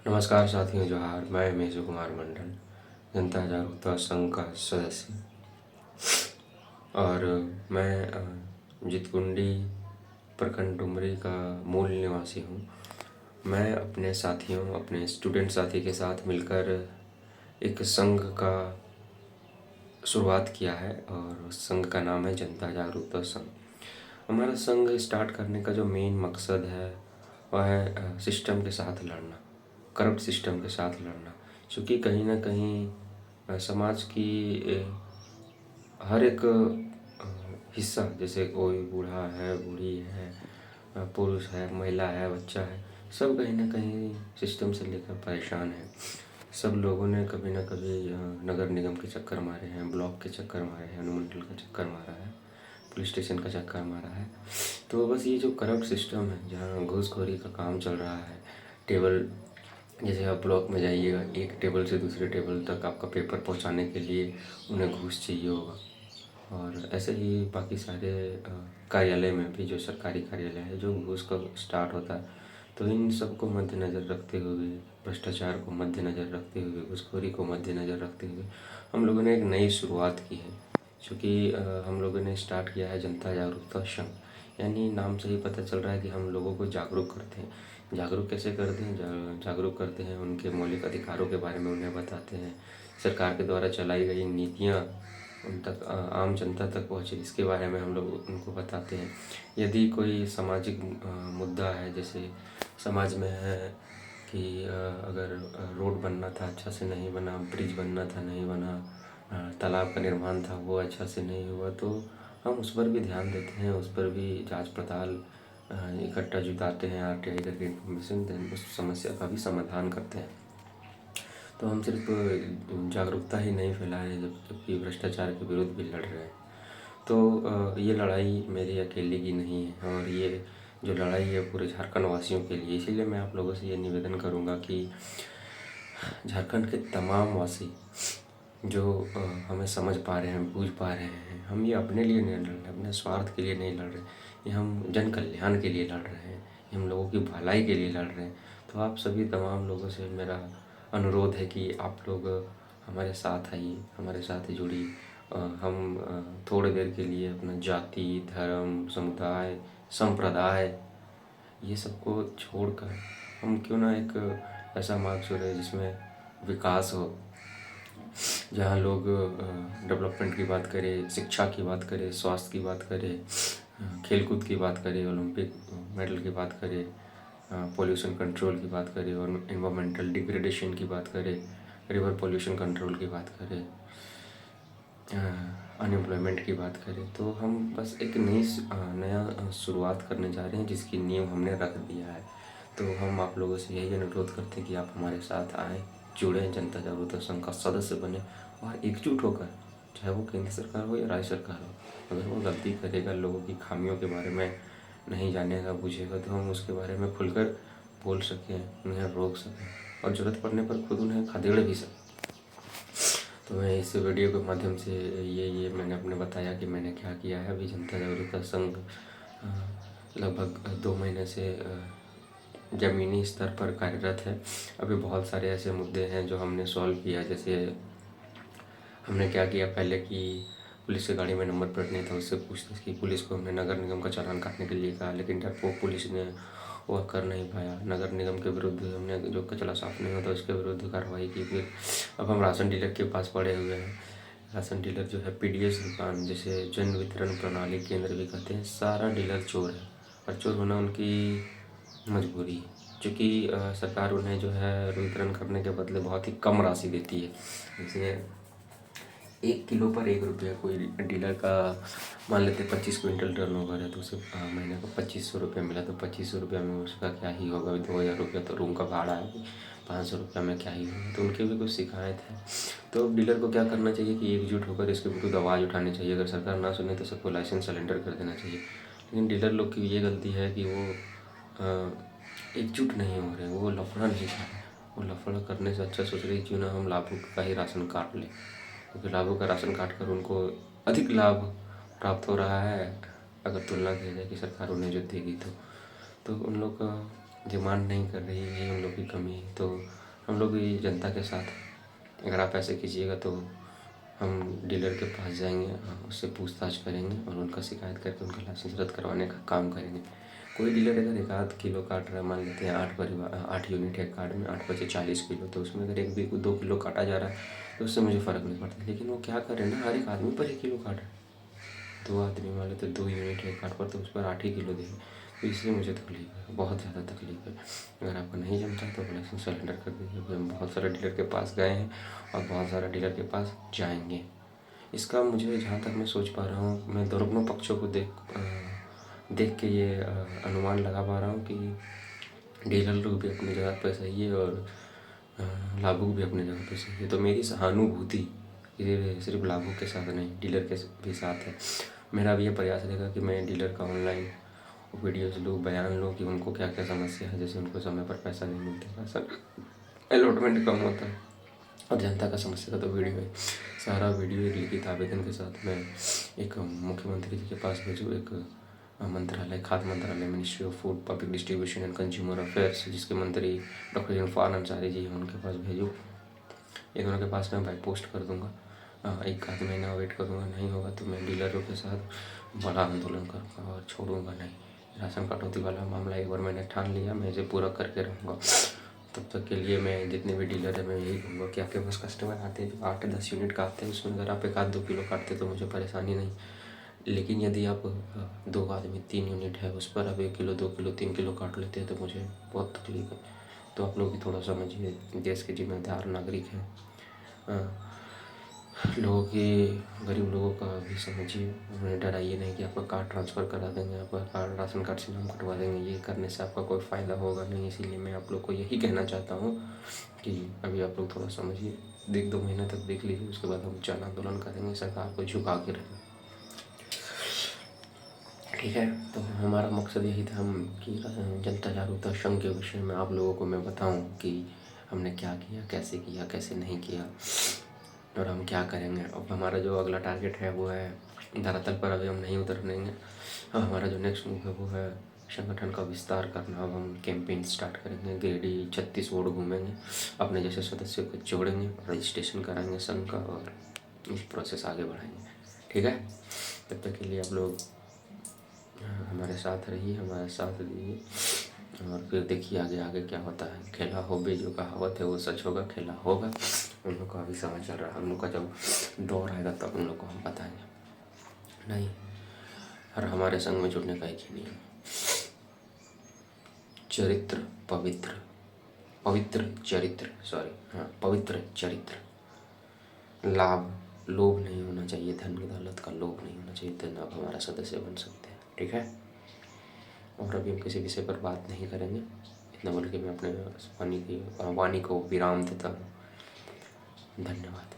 नमस्कार साथियों, जोहार। मैं मेजू कुमार मंडल, जनता जागरूकता संघ का सदस्य। और मैं जितकुंडी प्रखंड डुमरी का मूल निवासी हूँ। मैं अपने साथियों, अपने स्टूडेंट साथी के साथ मिलकर एक संघ का शुरुआत किया है और उस संघ का नाम है जनता जागरूकता संघ। हमारा संघ स्टार्ट करने का जो मेन मकसद है वह है सिस्टम के साथ लड़ना, करप्ट सिस्टम के साथ लड़ना। क्योंकि कहीं ना कहीं समाज की हर एक हिस्सा, जैसे कोई बूढ़ा है, बूढ़ी है, पुरुष है, महिला है, बच्चा है, सब कहीं ना कहीं सिस्टम से लेकर परेशान है। सब लोगों ने कभी ना कभी नगर निगम के चक्कर मारे हैं, ब्लॉक के चक्कर मारे हैं, अनुमंडल का चक्कर मारा है, पुलिस स्टेशन का चक्कर मारा है। तो बस ये जो करप्ट सिस्टम है, जहाँ घूसखोरी का काम चल रहा है, टेबल, जैसे आप ब्लॉक में जाइएगा, एक टेबल से दूसरे टेबल तक आपका पेपर पहुंचाने के लिए उन्हें घूस चाहिए होगा। और ऐसे ही बाकी सारे कार्यालय में भी, जो सरकारी कार्यालय है, जो घूस का स्टार्ट होता है। तो इन सबको मद्देनज़र रखते हुए, भ्रष्टाचार को मद्देनज़र रखते हुए, घूसखोरी को मद्देनज़र रखते हुए हम लोगों ने एक नई शुरुआत की है। क्योंकि हम लोगों ने स्टार्ट किया है जनता जागरूकता संघ। यानी नाम से ही पता चल रहा है कि हम लोगों को जागरूक करते हैं। जागरूक कैसे करते हैं? जागरूक करते हैं, उनके मौलिक अधिकारों के बारे में उन्हें बताते हैं। सरकार के द्वारा चलाई गई नीतियाँ उन तक, आम जनता तक पहुँचे, इसके बारे में हम लोग उनको बताते हैं। यदि कोई सामाजिक मुद्दा है, जैसे समाज में है कि अगर रोड बनना था, अच्छा से नहीं बना, ब्रिज बनना था, नहीं बना, तालाब का निर्माण था, वो अच्छा से नहीं हुआ, तो हम उस पर भी ध्यान देते हैं, उस पर भी जांच पड़ताल इकट्ठा जुटाते हैं, आरटीआई करके इन्फॉर्मेशन, देन उस समस्या का भी समाधान करते हैं। तो हम सिर्फ जागरूकता ही नहीं फैला रहे, जबकि भ्रष्टाचार के विरुद्ध भी लड़ रहे हैं। तो ये लड़ाई मेरी अकेले की नहीं है, और ये जो लड़ाई है पूरे झारखंड वासियों के लिए। इसीलिए मैं आप लोगों से ये निवेदन करूँगा कि झारखंड के तमाम वासी जो हमें समझ पा रहे हैं, बूझ पा रहे हैं, हम ये अपने लिए नहीं लड़ रहे, अपने स्वार्थ के लिए नहीं लड़ रहे, ये हम जन कल्याण के लिए लड़ रहे हैं, ये हम लोगों की भलाई के लिए लड़ रहे हैं। तो आप सभी तमाम लोगों से मेरा अनुरोध है कि आप लोग हमारे साथ आइए, हमारे साथ जुड़िए। हम थोड़ी देर के लिए अपना जाति, धर्म, समुदाय, संप्रदाय, ये सबको छोड़कर हम क्यों ना एक ऐसा मार्ग चुनें जिसमें विकास हो, जहाँ लोग डेवलपमेंट की बात करें, शिक्षा की बात करें, स्वास्थ्य की बात करें, खेलकूद की बात करें, ओलंपिक मेडल की बात करें, पोल्यूशन कंट्रोल की बात करें, और एनवायरमेंटल डिग्रेडेशन की बात करें, रिवर पोल्यूशन कंट्रोल की बात करें, अनएम्प्लॉयमेंट की बात करें। तो हम बस एक नया शुरुआत करने जा रहे हैं, जिसकी नींव हमने रख दिया है। तो हम आप लोगों से यही अनुरोध करते हैं कि आप हमारे साथ आएँ, जुड़ें, जनता जागरूकता संघ का सदस्य बने, और एकजुट होकर, चाहे वो केंद्र सरकार हो या राज्य सरकार हो, अगर वो गलती करेगा, लोगों की खामियों के बारे में नहीं जानेगा, बुझेगा, तो हम उसके बारे में खुलकर बोल सकें, उन्हें रोक सकें, और ज़रूरत पड़ने पर खुद उन्हें खदेड़ भी सकें। तो मैं इस वीडियो के माध्यम से ये मैंने अपने बताया कि मैंने क्या किया है। अभी जनता जागरूकता संघ लगभग 2 महीने से ज़मीनी स्तर पर कार्यरत है। अभी बहुत सारे ऐसे मुद्दे हैं जो हमने सॉल्व किया। जैसे हमने क्या किया पहले कि पुलिस की गाड़ी में नंबर प्लेट नहीं था, उससे पूछताछ की। पुलिस को हमने नगर निगम का चालान काटने के लिए कहा, लेकिन डरपोक पुलिस ने वह कर नहीं पाया। नगर निगम के विरुद्ध हमने, जो कचरा साफ नहीं होता उसके विरुद्ध कार्रवाई की। फिर अब हम राशन डीलर के पास पड़े हुए हैं। राशन डीलर जो है, पीडीएस दुकान, जिसे जन वितरण प्रणाली केंद्र भी कहते हैं, सारा डीलर चोर है, और चोर होना उनकी मजबूरी है। चूँकि सरकार उन्हें जो है वितरण करने के बदले बहुत ही कम राशि देती है। जैसे 1 किलो पर 1 रुपया। कोई डीलर का मान लेते 25 क्विंटल टर्नओवर है, तो उसे महीने का 2500 रुपया मिला, तो 2500 रुपया में उसका क्या ही होगा। 2000 रुपया तो रूम का भाड़ा है, 500 रुपया में क्या ही होगा। तो उनके भी कुछ शिकायत है। तो डीलर को क्या करना चाहिए कि एकजुट होकर इसके विरुद्ध आवाज़ उठानी चाहिए। अगर सरकार ना सुने तो सबको लाइसेंस सरेंडर कर देना चाहिए। लेकिन डीलर लोग की ये गलती है कि वो एकजुट नहीं हो रहे, वो लफड़ा नहीं कर रहे। वो लफड़ा करने से अच्छा सोच रहे कि क्यों ना हम लाभुक का ही राशन काट लें, क्योंकि लाभों का राशन काट कर उनको अधिक लाभ प्राप्त हो रहा है, अगर तुलना की जाए कि सरकार उन्हें जो देगी। तो उन लोग का डिमांड नहीं कर रही है, ये हम लोग की कमी है। तो हम लोग भी जनता के साथ, अगर आप ऐसे कीजिएगा तो हम डीलर के पास जाएंगे, उससे पूछताछ करेंगे और उनका शिकायत करके उनका लाइसेंस रद्द करवाने का काम करेंगे। कोई डीलर अगर एक आध किलो काट रहा है, मान लेते हैं 8 यूनिट है कार्ड में, 8 बचे 40 किलो, तो उसमें अगर 2 किलो काटा जा रहा है तो उससे मुझे फ़र्क नहीं पड़ता। लेकिन वो क्या कर रहे हैं ना, हर एक आदमी पर 1 किलो काट रहे हैं। 2 आदमी मान लेते 2 यूनिट है कार्ड पर, तो उस पर 8 ही किलो देंगे। तो इसलिए मुझे तकलीफ है, बहुत ज़्यादा तकलीफ है। अगर आपको नहीं जमता है तो अपना लाइसेंस सरेंडर कर दीजिए। अभी हम बहुत सारे डीलर के पास गए हैं और बहुत सारे डीलर के पास जाएंगे। इसका मुझे, जहाँ तक मैं सोच पा रहा हूँ, मैं दोनों पक्षों को देख के ये अनुमान लगा पा रहा हूँ कि डीलर लोग भी अपनी जगह पे सही है और लाभुक भी अपनी जगह पे सही है। तो मेरी सहानुभूति ये सिर्फ लाभुक के साथ नहीं, डीलर के भी साथ है। मेरा भी ये प्रयास रहेगा कि मैं डीलर का ऑनलाइन वीडियोस लूँ, बयान लूँ कि उनको क्या क्या समस्या है। जैसे उनको समय पर पैसा नहीं मिलता, पैसा अलॉटमेंट कम होता है, और जनता का समस्या का तो वीडियो है। सारा वीडियो एक लिखित आवेदन के साथ मैं एक मुख्यमंत्री जी के पास भेजूँ, एक मंत्रालय, खाद्य मंत्रालय, ministry of food public distribution and consumer affairs, जिसके मंत्री डॉक्टर इरफान अंसारी जी हैं, उनके पास भेजूँ। इन दोनों के पास मैं बाई पोस्ट कर दूँगा। एक आध महीना वेट करूँगा, नहीं होगा तो मैं डीलरों के साथ बड़ा आंदोलन करूँगा और छोड़ूंगा नहीं। राशन कटौती वाला मामला एक बार मैंने ठान लिया, मैं इसे पूरा करके रहूँगा। तब तक के लिए मैं जितने भी डीलर है मैं यही कहूँगा कि आपके पास कस्टमर आते हैं जो 8-10 यूनिट का आते हैं, उसमें अगर आप 1-2 किलो काटते तो मुझे परेशानी नहीं। लेकिन यदि आप 2 आदमी 3 यूनिट है, उस पर आप 1 किलो 2 किलो 3 किलो काट लेते हैं तो मुझे बहुत तकलीफ है। तो आप लोग भी थोड़ा समझिए, देश के जिम्मेदार नागरिक हैं। लोगों की, गरीब लोगों का भी समझिए, उन्हें डराइए नहीं कि आपका कार्ड ट्रांसफ़र करा देंगे, आपका कार्ड, राशन कार्ड से नाम कटवा देंगे। ये करने से आपका कोई फ़ायदा होगा नहीं। इसीलिए मैं आप लोग को यही कहना चाहता हूँ कि अभी आप लोग थोड़ा समझिए, 1-2 महीने तक देख लीजिए, उसके बाद हम जन आंदोलन करेंगे, सरकार को झुका के रहेंगे। ठीक है, तो हमारा मकसद यही था हम कि जनता जागरूकता संघ के विषय में आप लोगों को मैं बताऊं कि हमने क्या किया, कैसे नहीं किया और हम क्या करेंगे। अब हमारा जो अगला टारगेट है वो है, धरातल पर अभी हम नहीं उतरेंगे। अब हमारा जो नेक्स्ट मूव है वो है संगठन का विस्तार करना। अब हम कैंपेन स्टार्ट करेंगे, गिरिडीह 36 वार्ड घूमेंगे, अपने जैसे सदस्यों को जोड़ेंगे, रजिस्ट्रेशन कराएंगे संघ का और इस प्रोसेस आगे बढ़ाएंगे। ठीक है, तब तक के लिए आप लोग हमारे साथ रहिए, हमारे साथ दीजिए और फिर देखिए आगे आगे क्या होता है। खेला हो बे, जो कहावत है वो सच होगा, खेला होगा। उन लोग का अभी समय चल रहा है, हम लोग का जब दौर आएगा तब उन लोग को हम बताएंगे। नहीं, और हमारे संग में जुड़ने का एक ही नियम, चरित्र पवित्र, पवित्र चरित्र। लोभ नहीं होना चाहिए, धन दौलत का लोभ नहीं होना चाहिए, तब आप हमारा सदस्य बन सकते हैं। ठीक है, और अभी हम किसी विषय पर बात नहीं करेंगे। इतना बोल के मैं अपने वाणी को विराम देता हूँ। धन्यवाद।